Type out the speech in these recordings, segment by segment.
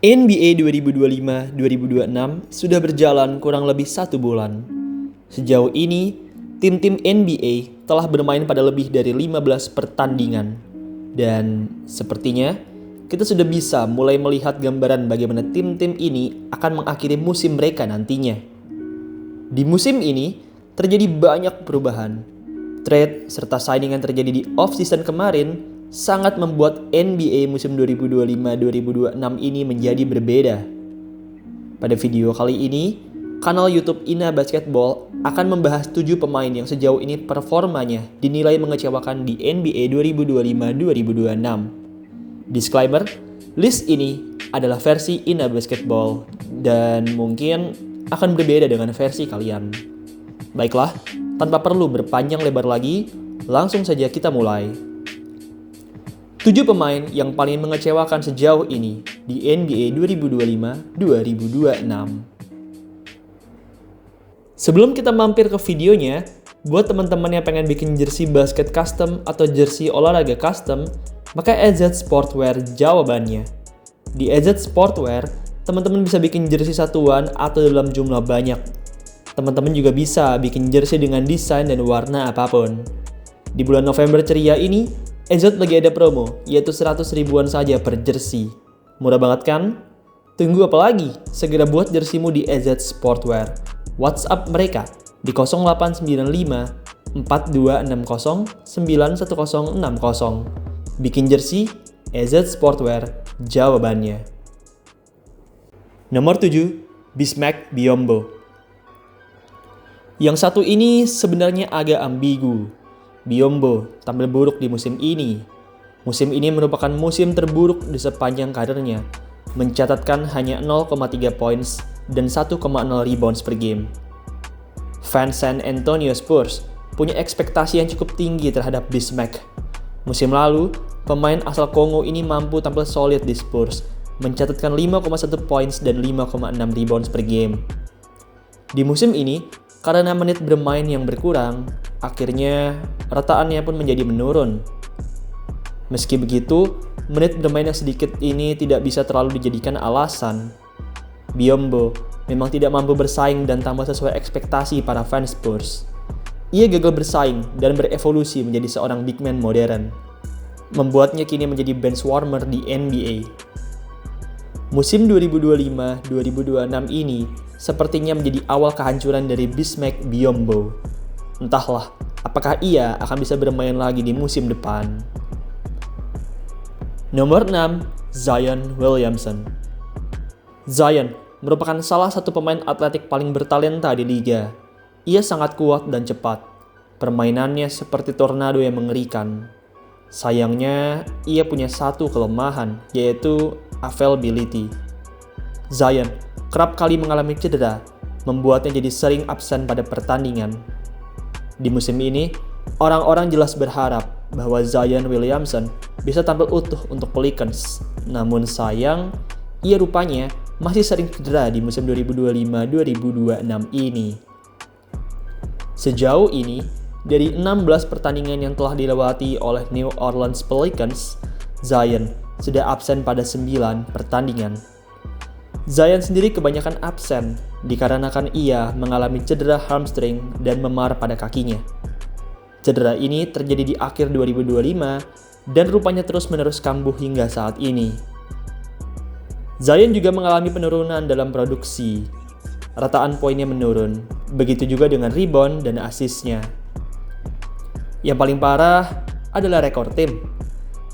NBA 2025-2026 sudah berjalan kurang lebih 1 bulan. Sejauh ini, tim-tim NBA telah bermain pada lebih dari 15 pertandingan. Dan sepertinya, kita sudah bisa mulai melihat gambaran bagaimana tim-tim ini akan mengakhiri musim mereka nantinya. Di musim ini, terjadi banyak perubahan. Trade serta signing yang terjadi di off-season kemarin sangat membuat NBA musim 2025-2026 ini menjadi berbeda. Pada video kali ini, kanal YouTube Ina Basketball akan membahas 7 pemain yang sejauh ini performanya dinilai mengecewakan di NBA 2025-2026. Disclaimer, list ini adalah versi Ina Basketball dan mungkin akan berbeda dengan versi kalian. Baiklah, tanpa perlu berpanjang lebar lagi, langsung saja kita mulai. 7 pemain yang paling mengecewakan sejauh ini di NBA 2025-2026. Sebelum kita mampir ke videonya, buat teman-teman yang pengen bikin jersey basket custom atau jersey olahraga custom, maka EZ Sportwear jawabannya. Di EZ Sportwear, teman-teman bisa bikin jersey satuan atau dalam jumlah banyak. Teman-teman juga bisa bikin jersey dengan desain dan warna apapun. Di bulan November ceria ini, EZ lagi ada promo, yaitu 100 ribuan saja per jersey. Murah banget kan? Tunggu apa lagi? Segera buat jerseymu di EZ Sportwear. WhatsApp mereka di 0895 4260 91060. Bikin jersey, EZ Sportwear, jawabannya. Nomor 7, Bismack Biyombo. Yang satu ini sebenarnya agak ambigu. Biyombo tampil buruk di musim ini. Musim ini merupakan musim terburuk di sepanjang karirnya, mencatatkan hanya 0,3 points dan 1,0 rebounds per game. Fans San Antonio Spurs punya ekspektasi yang cukup tinggi terhadap Bismack. Musim lalu, pemain asal Kongo ini mampu tampil solid di Spurs, mencatatkan 5,1 points dan 5,6 rebounds per game. Di musim ini, karena menit bermain yang berkurang, akhirnya rataannya pun menjadi menurun. Meski begitu, menit bermain yang sedikit ini tidak bisa terlalu dijadikan alasan. Biyombo memang tidak mampu bersaing dan tampil sesuai ekspektasi para fans Spurs. Ia gagal bersaing dan berevolusi menjadi seorang big man modern, membuatnya kini menjadi bench warmer di NBA. Musim 2025-2026 ini sepertinya menjadi awal kehancuran dari Bismack Biyombo. Entahlah, apakah ia akan bisa bermain lagi di musim depan. Nomor 6, Zion Williamson. Zion merupakan salah satu pemain atletik paling bertalenta di liga. Ia sangat kuat dan cepat. Permainannya seperti tornado yang mengerikan. Sayangnya, ia punya satu kelemahan, yaitu availability. Zion kerap kali mengalami cedera, membuatnya jadi sering absen pada pertandingan. Di musim ini, orang-orang jelas berharap bahwa Zion Williamson bisa tampil utuh untuk Pelicans. Namun sayang, ia rupanya masih sering cedera di musim 2025-2026 ini. Sejauh ini, dari 16 pertandingan yang telah dilewati oleh New Orleans Pelicans, Zion sudah absen pada 9 pertandingan. Zion sendiri kebanyakan absen dikarenakan ia mengalami cedera hamstring dan memar pada kakinya. Cedera ini terjadi di akhir 2025 dan rupanya terus-menerus kambuh hingga saat ini. Zion juga mengalami penurunan dalam produksi. Rataan poinnya menurun, begitu juga dengan rebound dan assist-nya. Yang paling parah adalah rekor tim.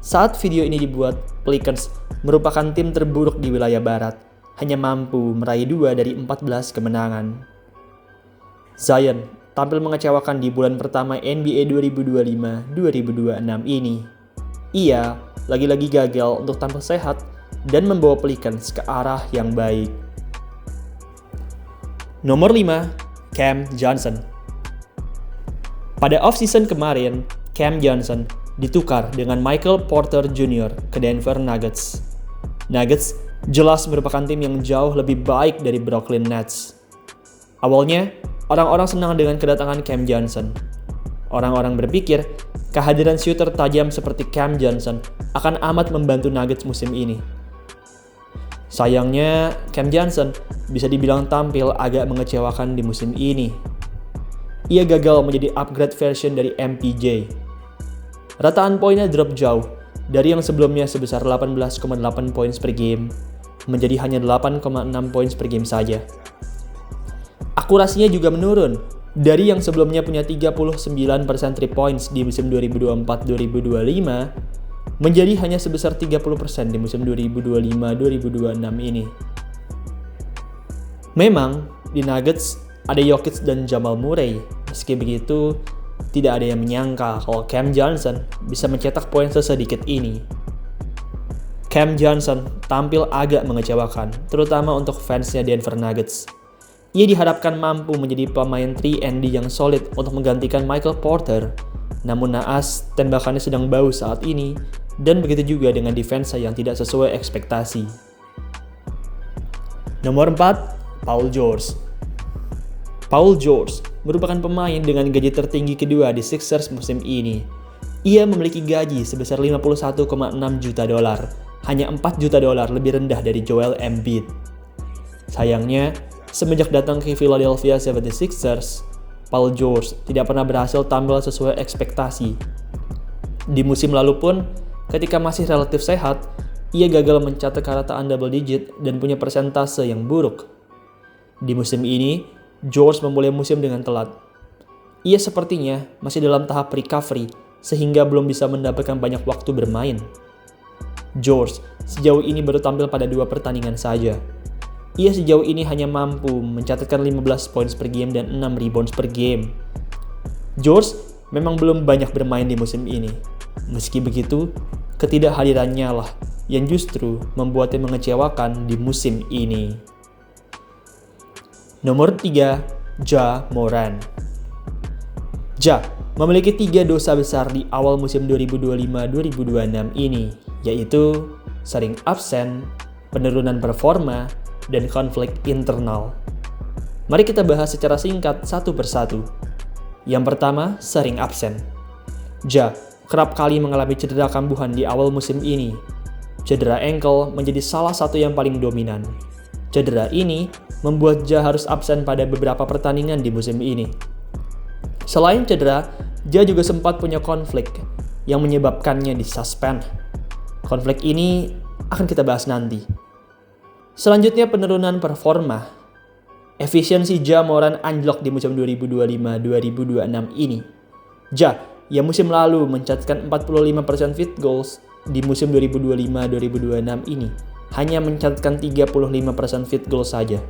Saat video ini dibuat, Pelicans merupakan tim terburuk di wilayah barat, hanya mampu meraih 2 dari 14 kemenangan. Zion tampil mengecewakan di bulan pertama NBA 2025-2026 ini. Ia lagi-lagi gagal untuk tampil sehat dan membawa Pelicans ke arah yang baik. Nomor 5, Cam Johnson. Pada off-season kemarin, Cam Johnson ditukar dengan Michael Porter Jr. ke Denver Nuggets. Nuggets jelas merupakan tim yang jauh lebih baik dari Brooklyn Nets. Awalnya, orang-orang senang dengan kedatangan Cam Johnson. Orang-orang berpikir kehadiran shooter tajam seperti Cam Johnson akan amat membantu Nuggets musim ini. Sayangnya, Cam Johnson bisa dibilang tampil agak mengecewakan di musim ini. Ia gagal menjadi upgrade version dari MPJ. Rataan poinnya drop jauh, dari yang sebelumnya sebesar 18,8 points per game, menjadi hanya 8,6 points per game saja. Akurasinya juga menurun, dari yang sebelumnya punya 39% 3 points di musim 2024-2025, menjadi hanya sebesar 30% di musim 2025-2026 ini. Memang, di Nuggets ada Jokic dan Jamal Murray. Meski begitu, tidak ada yang menyangka kalau Cam Johnson bisa mencetak poin sesedikit ini. Cam Johnson tampil agak mengecewakan, terutama untuk fansnya Denver Nuggets. Ia diharapkan mampu menjadi pemain 3&D yang solid untuk menggantikan Michael Porter. Namun naas, tembakannya sedang bau saat ini, dan begitu juga dengan defense yang tidak sesuai ekspektasi. Nomor 4, Paul George. Paul George merupakan pemain dengan gaji tertinggi kedua di Sixers musim ini. Ia memiliki gaji sebesar 51,6 juta dolar, hanya 4 juta dolar lebih rendah dari Joel Embiid. Sayangnya, semenjak datang ke Philadelphia 76ers, Paul George tidak pernah berhasil tampil sesuai ekspektasi. Di musim lalu pun, ketika masih relatif sehat, ia gagal mencatat rataan double digit dan punya persentase yang buruk. Di musim ini, George memulai musim dengan telat. Ia sepertinya masih dalam tahap recovery sehingga belum bisa mendapatkan banyak waktu bermain. George sejauh ini baru tampil pada 2 pertandingan saja. Ia sejauh ini hanya mampu mencatatkan 15 points per game dan 6 rebounds per game. George memang belum banyak bermain di musim ini. Meski begitu, ketidakhadirannya lah yang justru membuatnya mengecewakan di musim ini. Nomor 3, Ja Morant. Ja memiliki 3 dosa besar di awal musim 2025-2026 ini, yaitu sering absen, penurunan performa, dan konflik internal. Mari kita bahas secara singkat satu persatu. Yang pertama, sering absen. Ja kerap kali mengalami cedera kambuhan di awal musim ini. Cedera ankle menjadi salah satu yang paling dominan. Cedera ini membuat Ja harus absen pada beberapa pertandingan di musim ini. Selain cedera, Ja juga sempat punya konflik yang menyebabkannya disuspend. Konflik ini akan kita bahas nanti. Selanjutnya, penurunan performa. Efisiensi Ja Morant anjlok di musim 2025-2026 ini. Ja yang musim lalu mencatatkan 45% field goals, di musim 2025-2026 ini hanya mencatatkan 35% field goal saja.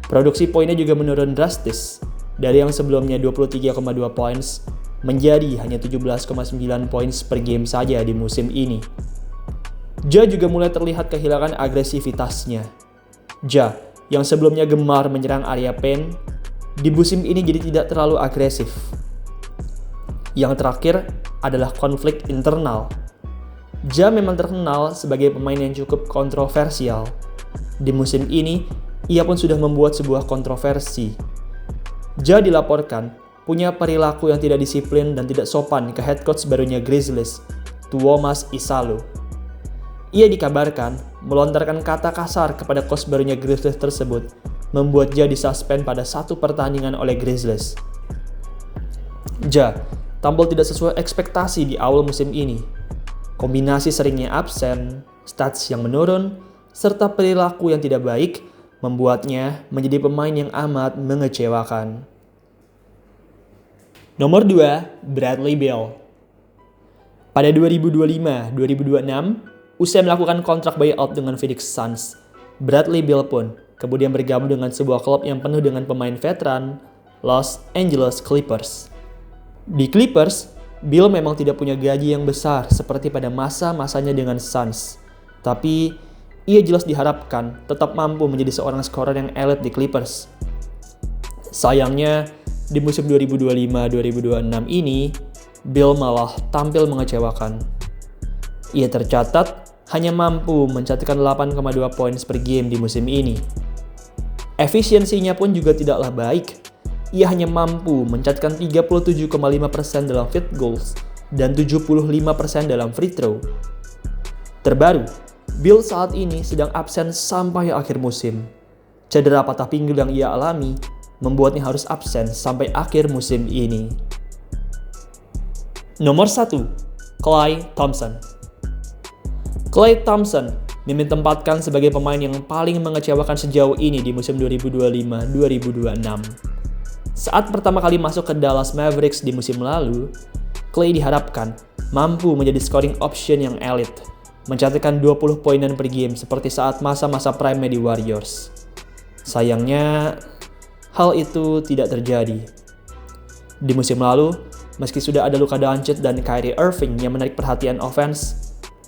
Produksi poinnya juga menurun drastis, dari yang sebelumnya 23,2 points menjadi hanya 17,9 points per game saja di musim ini. Ja juga mulai terlihat kehilangan agresivitasnya. Ja yang sebelumnya gemar menyerang area paint, di musim ini jadi tidak terlalu agresif. Yang terakhir adalah konflik internal. Ja memang terkenal sebagai pemain yang cukup kontroversial. Di musim ini, ia pun sudah membuat sebuah kontroversi. Ja dilaporkan punya perilaku yang tidak disiplin dan tidak sopan ke head coach barunya Grizzlies, Tuomas Isalo. Ia dikabarkan melontarkan kata kasar kepada coach barunya Grizzlies tersebut, membuat Ja disuspend pada 1 pertandingan oleh Grizzlies. Ja tampil tidak sesuai ekspektasi di awal musim ini. Kombinasi seringnya absen, stats yang menurun, serta perilaku yang tidak baik membuatnya menjadi pemain yang amat mengecewakan. Nomor 2, Bradley Beal. Pada 2025-2026, usai melakukan kontrak buyout dengan Phoenix Suns, Bradley Beal pun kemudian bergabung dengan sebuah klub yang penuh dengan pemain veteran, Los Angeles Clippers. Di Clippers, Beal memang tidak punya gaji yang besar seperti pada masa-masanya dengan Suns, tapi ia jelas diharapkan tetap mampu menjadi seorang skorer yang elite di Clippers. Sayangnya, di musim 2025-2026 ini, Beal malah tampil mengecewakan. Ia tercatat hanya mampu mencatatkan 8,2 points per game di musim ini. Efisiensinya pun juga tidaklah baik. Ia hanya mampu mencatatkan 37,5% dalam field goals dan 75% dalam free throw. Terbaru, Bill saat ini sedang absen sampai akhir musim. Cedera patah pinggul yang ia alami membuatnya harus absen sampai akhir musim ini. Nomor 1. Klay Thompson. Klay Thompson Mimin tempatkan sebagai pemain yang paling mengecewakan sejauh ini di musim 2025-2026. Saat pertama kali masuk ke Dallas Mavericks di musim lalu, Klay diharapkan mampu menjadi scoring option yang elite, mencatatkan 20 poinan per game seperti saat masa-masa prime di Warriors. Sayangnya, hal itu tidak terjadi. Di musim lalu, meski sudah ada Luka Doncic dan Kyrie Irving yang menarik perhatian offense,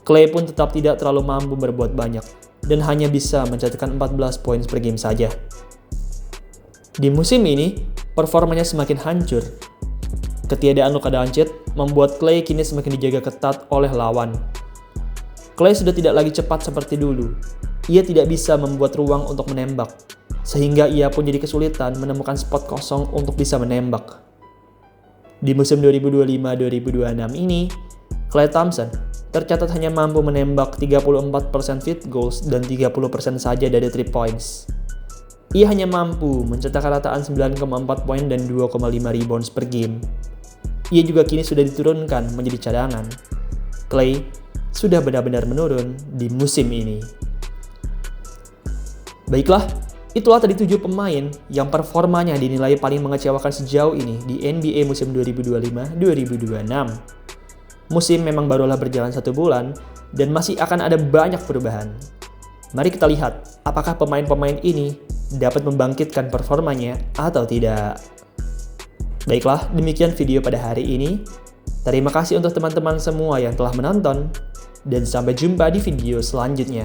Klay pun tetap tidak terlalu mampu berbuat banyak dan hanya bisa mencatatkan 14 poin per game saja. Di musim ini, performanya semakin hancur. Ketiadaan Luka Doncic membuat Klay kini semakin dijaga ketat oleh lawan. Klay sudah tidak lagi cepat seperti dulu. Ia tidak bisa membuat ruang untuk menembak, sehingga ia pun jadi kesulitan menemukan spot kosong untuk bisa menembak. Di musim 2025-2026 ini, Klay Thompson tercatat hanya mampu menembak 34% field goals dan 30% saja dari 3 points. Ia hanya mampu mencetak rataan 9,4 poin dan 2,5 rebounds per game. Ia juga kini sudah diturunkan menjadi cadangan. Klay sudah benar-benar menurun di musim ini. Baiklah, itulah tadi 7 pemain yang performanya dinilai paling mengecewakan sejauh ini di NBA musim 2025-2026. Musim memang barulah berjalan 1 bulan dan masih akan ada banyak perubahan. Mari kita lihat apakah pemain-pemain ini dapat membangkitkan performanya atau tidak. Baiklah, demikian video pada hari ini. Terima kasih untuk teman-teman semua yang telah menonton dan sampai jumpa di video selanjutnya.